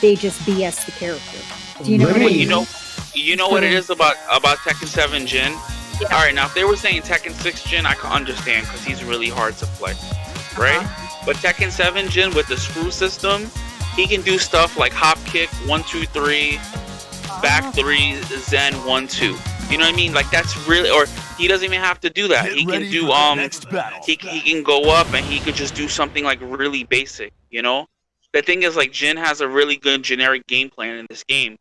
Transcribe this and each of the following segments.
they just BS the character. Do you know what I mean? You know what it is about Tekken 7 Jin? Yeah. All right, now if they were saying Tekken 6 Jin, I can understand because he's really hard to play, right? But Tekken 7 Jin with the screw system, he can do stuff like hop kick 1 2 3, back 3, Zen 1 2. You know what I mean? Like that's really, or he doesn't even have to do that. He can do he can go up and he could just do something like really basic. You know, the thing is like Jin has a really good generic game plan in this game,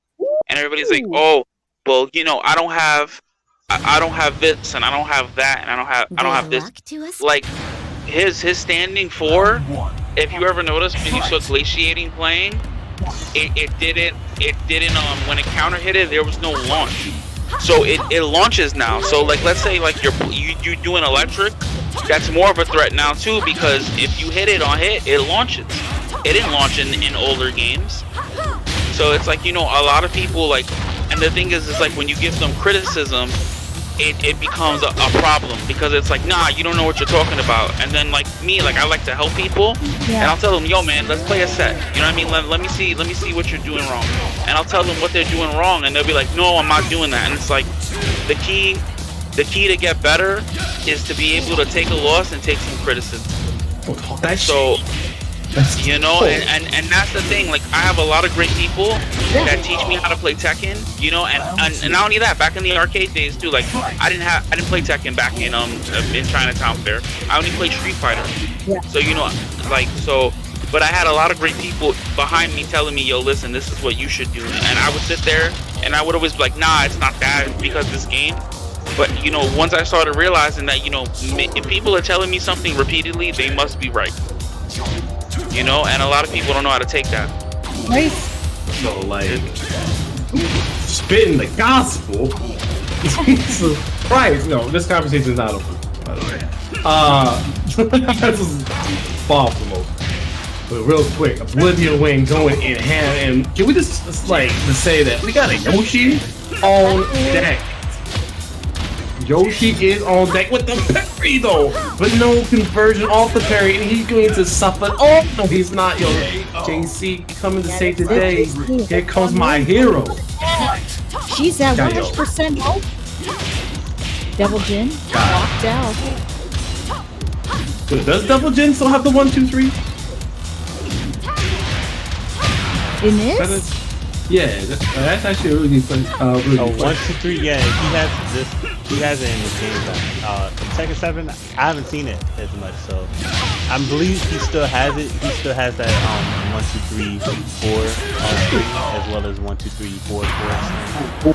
and everybody's like, oh, well, you know, I don't have this and I don't have that and I don't have this. Like his standing 4. If you ever noticed when you saw Glaciating playing, it didn't when it counter hit it, there was no launch. So it launches now. So like let's say like you doing electric, that's more of a threat now too, because if you hit it on hit, it launches. It didn't launch in older games. So it's like, you know, a lot of people like, and the thing is like when you give them criticism, it becomes a problem, because it's like, nah, you don't know what you're talking about. And then like me, like I like to help people, and I'll tell them, yo man, let's play a set. You know what I mean? Let me see what you're doing wrong. And I'll tell them what they're doing wrong, and they'll be like, no, I'm not doing that. And it's like the key to get better is to be able to take a loss and take some criticism. You know, and that's the thing. Like I have a lot of great people that teach me how to play Tekken. You know, and not only that, back in the arcade days too. Like I didn't play Tekken back in Chinatown Fair. I only played Street Fighter. Yeah. So you know, like so. But I had a lot of great people behind me telling me, yo, listen, this is what you should do. And I would sit there and I would always be like, nah, it's not that, because this game. But you know, once I started realizing that, you know, if people are telling me something repeatedly, they must be right. You know, and a lot of people don't know how to take that. Right. So like spitting the gospel. Right. No, this conversation is not over, by the way. This is far from over. But real quick, OblivionWing going in hand, and can we just like to say that we got a Yoshi on deck. Yoshi is on deck with the parry though, but no conversion off the parry, and he's going to suffer. Oh no, he's not. Yo, JC coming to save the day. Here comes my hero. She's at 100% hope. Double Jin locked out. Does Double Jin still have the 1 2 3? In this? Yeah, that's actually a really fun. Really 1 2 3. Yeah, he has it in the game. Tekken 7, I haven't seen it as much, so I believe he still has it. He still has that 1 2 3 4 as well as 1 2 3 4 4.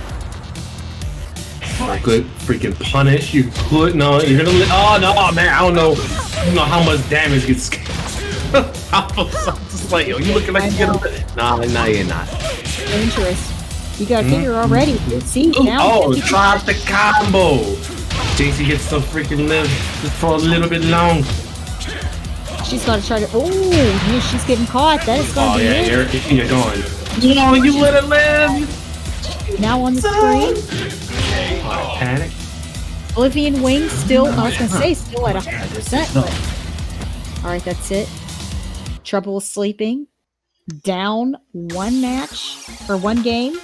Good freaking punish. You could no. You're gonna. Oh no, man! I don't know how much damage gets. Just like, yo, you looking like you get a. Nah, you're not. Dangerous. You got a figure already. See now. Oh, try the combo. JC gets to freaking live just for a little bit long. She's gonna try to. Oh, yeah, she's getting caught. That is gonna be it. You're going. No, you let it live. Now on the screen. Panic. OblivionWing still. I was gonna say still at 100%. But all right, that's it. TroubleSleeping down 1 match or 1 game.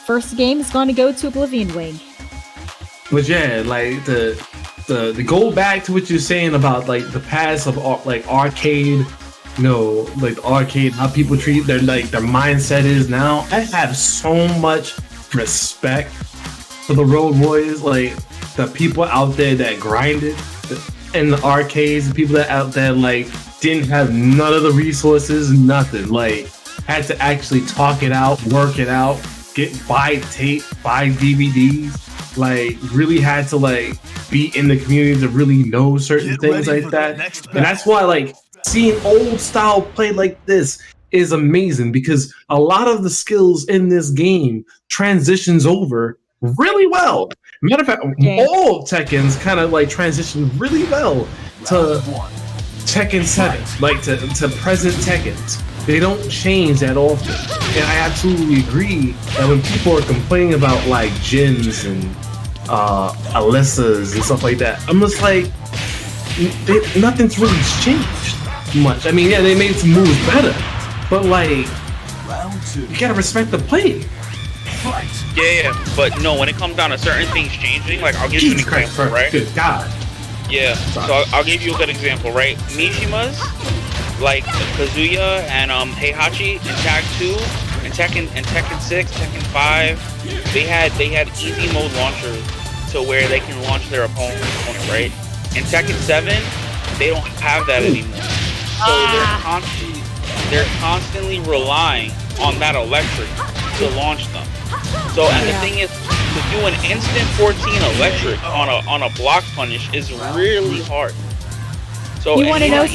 First game is going to go to OblivionWing. But yeah, like the go back to what you're saying about like the past of like arcade, you know, like arcade, how people treat their mindset is now. I have so much respect for the Road Warriors, like the people out there that grinded in the arcades, the people that out there like didn't have none of the resources, nothing, like had to actually talk it out, work it out, buy tape, buy DVDs, like really had to like be in the community to really know certain things like that. And that's why like seeing old style play like this is amazing, because a lot of the skills in this game transitions over really well. Matter of fact, all Tekkens kind of like transition really well to Tekken 7, like to present Tekkens. They don't change that often. And I absolutely agree that when people are complaining about like Jins and Alyssa's and stuff like that, I'm just like, nothing's really changed much. I mean, yeah, they made some moves better, but like You gotta respect the play. Yeah, but no, when it comes down to certain things changing, like I'll give you an example, right? Good God. Yeah, so I'll give you a good example, right? Mishima's, like Kazuya and Heihachi in Tag 2, and Tekken 6, Tekken 5, they had easy mode launchers to where they can launch their opponent, right? In Tekken 7, they don't have that anymore. So they're constantly relying on that electric to launch them. So and the thing is, to do an instant 14 electric on a block punish is really hard. So you want to know,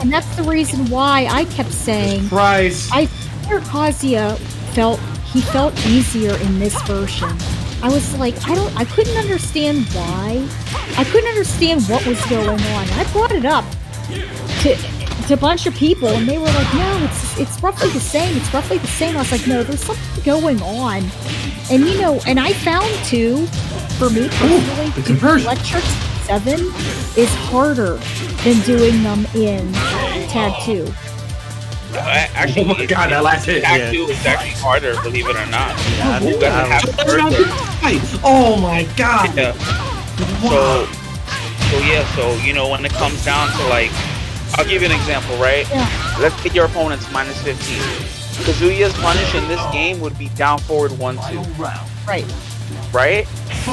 and that's the reason why I kept saying I swear Kazuya felt easier in this version. I was like, I couldn't understand why. I couldn't understand what was going on. I brought it up to a bunch of people, and they were like, no, it's roughly the same. It's roughly the same. I was like, no, there's something going on. And you know, and I found too, for me personally, the Electric 7 is harder than doing them in Tag 2. Actually, oh my God, that last hit. Tag 2 is actually harder, believe it or not. Oh my God. Yeah. So you know, when it comes down to like, I'll give you an example, right? Yeah. Let's take your opponent's minus 15. Kazuya's punish in this game would be down forward 1-2. Right. Right?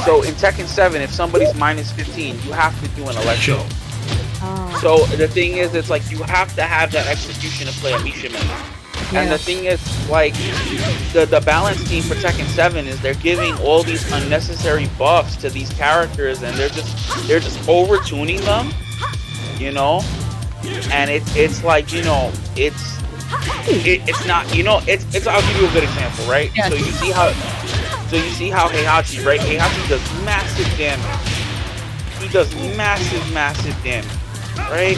So in Tekken 7, if somebody's minus 15, you have to do an electro. So the thing is, it's like you have to have that execution to play a Mishima. Yeah. And the thing is, like, the balance team for Tekken 7 is they're giving all these unnecessary buffs to these characters, and they're just over-tuning them, you know? And it's like, you know, it's not, you know, it's I'll give you a good example, right? Yeah. So you see how Heihachi, right? Heihachi does massive damage. He does massive damage, right?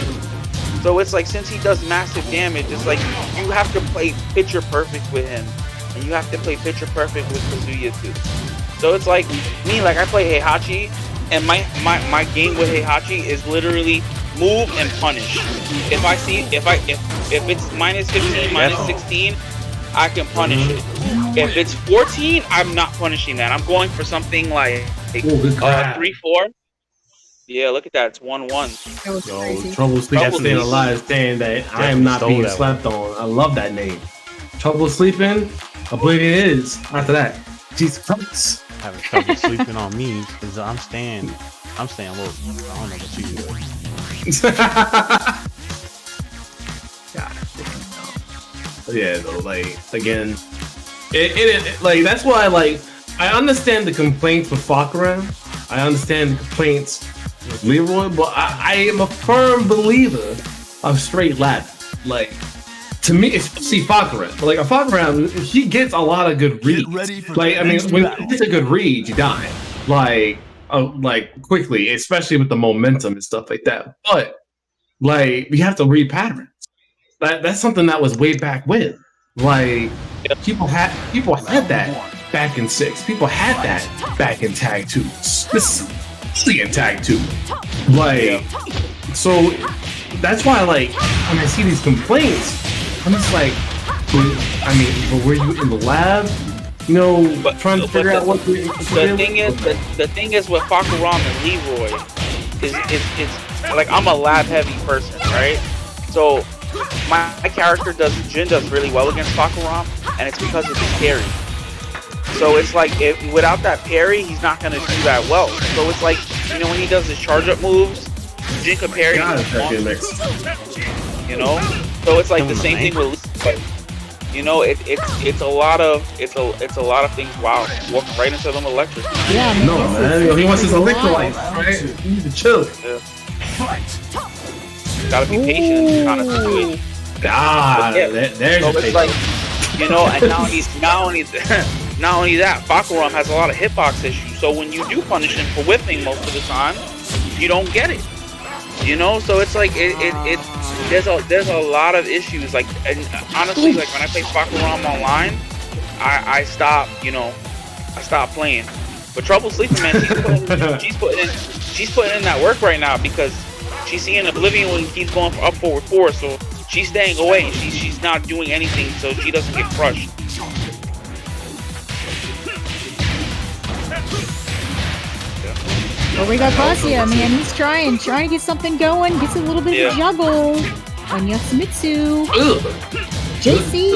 So it's like, since he does massive damage, it's like you have to play picture perfect with him, and you have to play picture perfect with Kazuya too. So it's like me, like I play Heihachi, and my game with Heihachi is literally move and punish. If it's minus 15, minus 16, I can punish it. If it's 14, I'm not punishing that. I'm going for something like 3-4. Yeah, look at that. It's 1-1. TroubleSleeping staying alive, saying that I am not being slept on. I love that name. TroubleSleeping, Oblivion is. After that, Jesus Christ. Having trouble sleeping on me because I'm staying woke. I don't know what you do. God. Yeah, though, like, again, it like, that's why, like, I understand the complaints with Fakura. I understand the complaints with Leroy, but I am a firm believer of straight ladder. Like, to me, especially Fakura. Like, a Fakura, he gets a lot of good reads. Like, I mean, when he gets a good read, you die. Like quickly, especially with the momentum and stuff like that. But like, you have to read patterns. That's something that was way back when. Like, people had that back in 6. People had that back in Tag 2. Especially in Tag 2. Like, so that's why, like, when I see these complaints, I'm just like, but were you in the lab? You know, trying to figure out what the thing is with Fakura and Leroy is like, I'm a lab heavy person, right? So my character Jin does really well against Fakura, and it's because of his parry. So it's like, without that parry, he's not gonna do that well. So it's like, you know, when he does his charge up moves, Jin can parry. You know, so it's like the same thing with Leroy. You know, it's a lot of things. Wow, walking right into them electric. Yeah, man. He wants his electrolyte, right? He needs to chill. Yeah. Gotta be patient. Kind of do it. There's so it's like, you know, and not only that, Fakura has a lot of hitbox issues. So when you do punish him for whipping most of the time, you don't get it. You know, so it's like there's a lot of issues. Like, and honestly, like when I play Fakura online, I stop playing. But TroubleSleeping, man, she's putting in that work right now, because she's seeing OblivionWing keeps going for up forward 4, so she's staying away. She's not doing anything so she doesn't get crushed. Well, we got Kazuya, man. He's trying to get something going. Gets a little bit of a juggle on Yasumitsu. JC.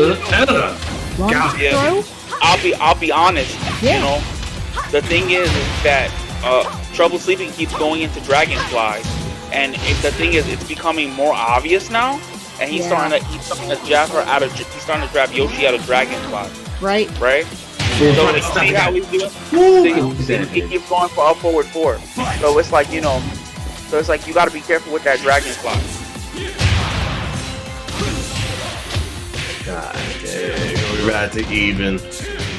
Long throw. I'll be honest. Yeah. You know, the thing is that TroubleSleeping keeps going into Dragonfly, and the thing is, it's becoming more obvious now, and he's starting to jab her out of. He's starting to grab Yoshi out of Dragonfly. Right. So see how he's doing? He keeps going for up forward 4. So it's like, you know, you got to be careful with that Dragonfly. God damn, we're about to even.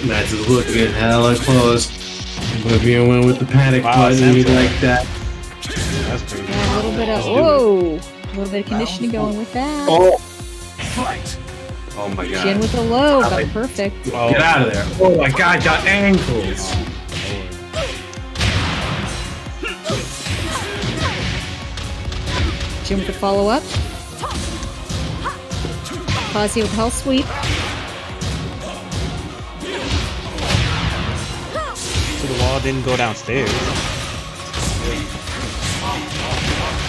Match is looking hella close. OblivionWing with the panic button like that. That's pretty. Yeah, a little bit of a little bit of conditioning going with that. Oh my god. Jin with a low, got it perfect. Oh. Get out of there. Oh my god, got ankles. Jin with the follow up. Kazuya with Hell Sweep. So the wall didn't go downstairs.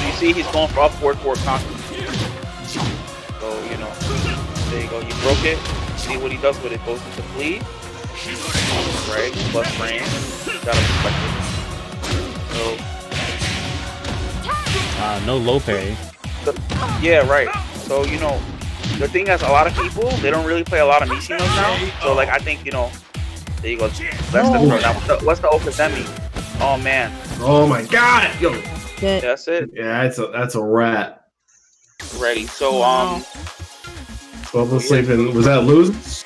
You see, he's going for up forward 4 constantly. So, you know, there you go. You broke it. See what he does with it. Goes into flee. Right? Plus range. Gotta respect it. So. No low parry. Yeah, right. So, you know, the thing is, a lot of people, they don't really play a lot of Mishinos now. So, like, I think, you know, there you go. That's the throw. Now, what's the Okazemi? Oh, man. Oh, my God. Yo. That's it. Yeah, that's a rat. Ready. So, TroubleSleeping, was that lose?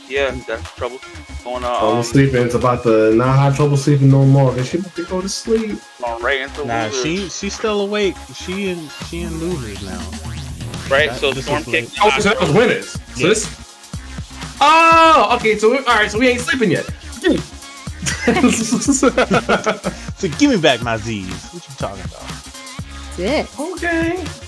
Yeah, that's trouble. Going TroubleSleeping, it's about to not have TroubleSleeping no more because she about to go to sleep. Going right into losers. she's still awake. She in losers now. Right, so Storm Kick. Oh, so that was winners. So this. Oh, okay. So alright. So we ain't sleeping yet. So give me back my Z's. What you talking about? That's it. Okay.